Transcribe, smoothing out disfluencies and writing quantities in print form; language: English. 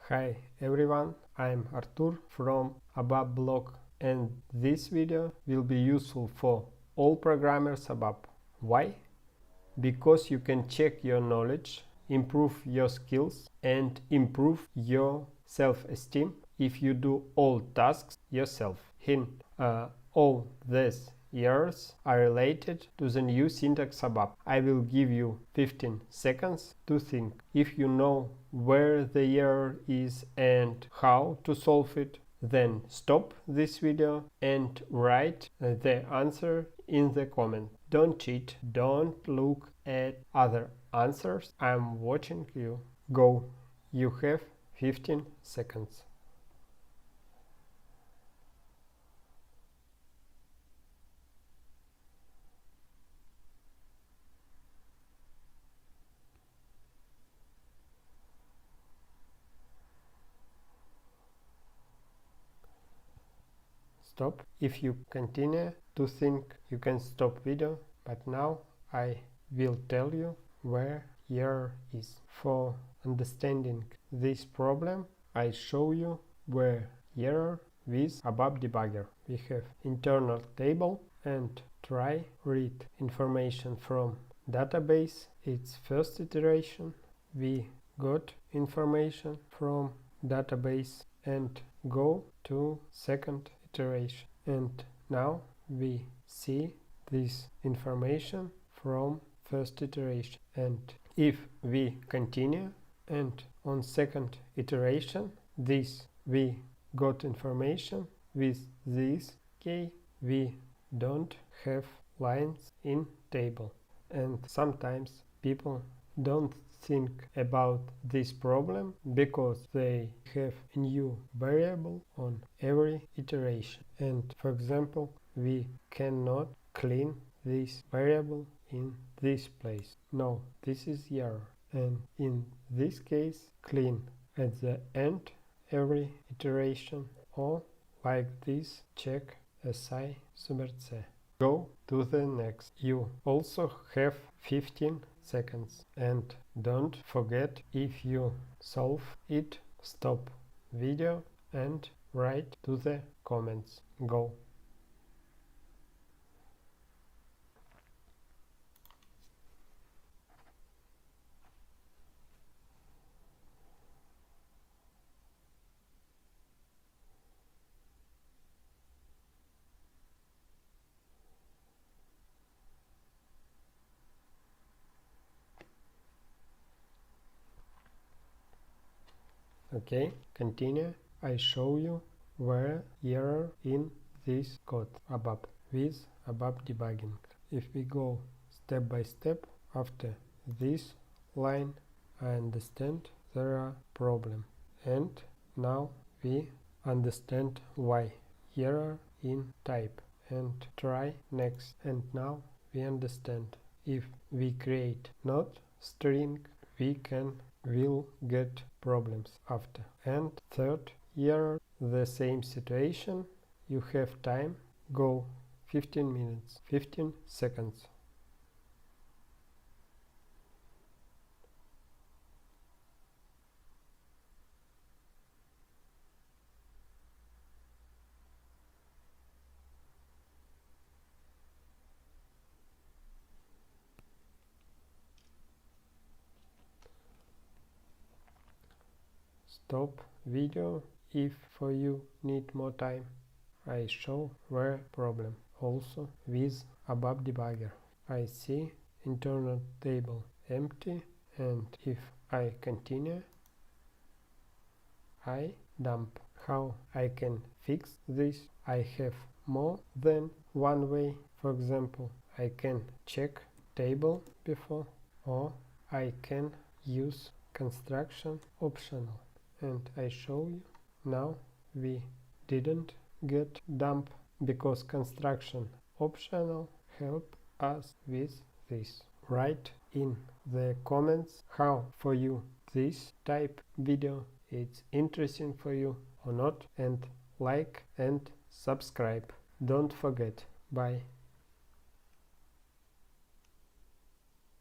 Hi everyone, I'm Artur from ABAP blog, and this video will be useful for all programmers ABAP. Why? Because you can check your knowledge, improve your skills and improve your self-esteem if you do all tasks yourself. Hint, all these errors are related to the new syntax ABAP. I will give you 15 seconds to think. If you know where the error is and how to solve it, then stop this video and write the answer in the comment. Don't cheat, don't look at other answers. I'm watching you. Go. You have 15 seconds. Stop. If you continue to think, you can stop video, but now I will tell you where error is. For understanding this problem, I show you where error with ABAP debugger. We have internal table and try read information from database. Its first iteration. We got information from database and go to second iteration, and now we see this information from first iteration. And if we continue and on second iteration this we got information with this key, we don't have lines in table, and sometimes people don't think about this problem because they have a new variable on every iteration, and for example we cannot clean this variable in this place. No, this is error, and in this case clean at the end every iteration, or like this check SI subert C. Go to the next. You also have 15 seconds, and don't forget, if you solve it, stop video and write to the comments. Go. Okay, continue. I show you where error in this code ABAP with ABAP debugging. If we go step by step, after this line I understand there are problem, and now we understand why error in type, and try next, and now we understand if we create not string we will get problems after. And third error, the same situation, you have time, go 15 minutes, 15 seconds. Stop video if for you need more time. I show where problem. Also with ABAP debugger I see internal table empty, and if I continue I dump. How I can fix this? I have more than one way. For example, I can check table before, or I can use construction optional, and I show you. Now we didn't get dump because construction optional help us with this. Write in the comments how for you this type video it's interesting for you or not, and like and subscribe. Don't forget. Bye.